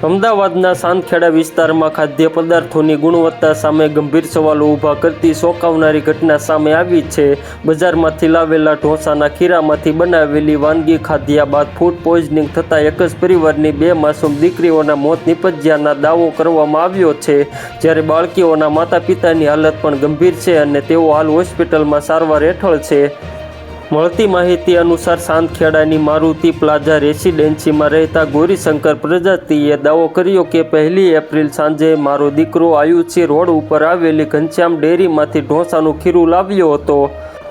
અમદાવાદના સાંતખેડા વિસ્તારમાં ખાદ્ય પદાર્થોની ગુણવત્તા સામે ગંભીર સવાલો ઊભા કરતી ચોંકાવનારી ઘટના સામે આવી છે। બજારમાંથી લાવેલા ઢોસાના ખીરામાંથી બનાવેલી વાનગી ખાધ્યા બાદ ફૂડ પોઈઝનિંગ થતાં એક જ પરિવારની 2 માસૂમ દીકરીઓના મોત નીપજ્યાના દાવો કરવામાં આવ્યો છે, જ્યારે બાળકીઓના માતા પિતાની હાલત પણ ગંભીર છે અને તેઓ હાલ હોસ્પિટલમાં સારવાર હેઠળ છે। મળતી માહિતી અનુસાર સાંતખેડાની મારુતિ પ્લાઝા રેસિડેન્સીમાં રહેતા ગૌરીશંકર પ્રજાપતિએ દાવો કર્યો કે 1 એપ્રિલ સાંજે મારો દીકરો આયુષી રોડ ઉપર આવેલી ઘનશ્યામ ડેરીમાંથી ઢોસાનું ખીરું લાવ્યો હતો।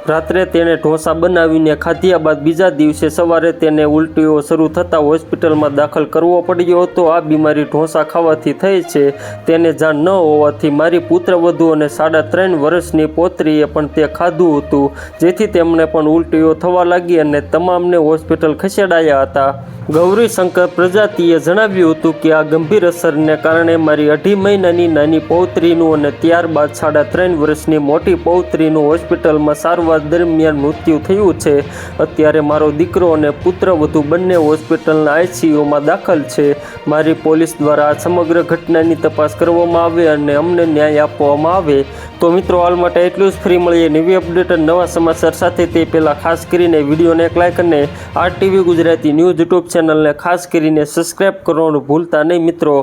રાત્રે તેણે ઢોસા બનાવીને ખાધ્યા બાદ બીજા દિવસે સવારે તેને ઉલટીઓ શરૂ થતાં હોસ્પિટલમાં દાખલ કરવો પડ્યો હતો। આ બીમારી ઢોસા ખાવાથી થઈ છે, તેને જાણ ન હોવાથી મારી પુત્રવધુ અને 3.5 વર્ષની પૌત્રીએ પણ તે ખાધું હતું, જેથી તેમને પણ ઉલટીઓ થવા લાગી અને તમામને હોસ્પિટલ ખસેડાયા હતા। ગૌરીશંકર પ્રજાપતિએ જણાવ્યું હતું કે આ ગંભીર અસરને કારણે મારી 2.5 મહિનાની નાની પૌત્રીનું અને ત્યારબાદ 3.5 વર્ષની મોટી પૌત્રીનું હોસ્પિટલમાં સારવાર દરમિયાન મૃત્યુ થયું છે। અત્યારે મારો દીકરો અને પુત્રવધુ બંને હોસ્પિટલના આઈસીયુમાં દાખલ છે। મારી પોલીસ દ્વારા આ સમગ્ર ઘટનાની તપાસ કરવામાં આવે અને અમને ન્યાય આપવામાં આવે। તો મિત્રો, હાલ માટે એટલું જ। ફ્રી મળીએ નવી અપડેટ અને નવા સમાચાર સાથે। તે પહેલાં ખાસ કરીને વિડીયોને એક લાઇક અને RTV ગુજરાતી ન્યૂઝ યુટ્યુબ ચેનલને ખાસ કરીને સબસ્ક્રાઈબ કરવાનું ભૂલતા નહીં મિત્રો।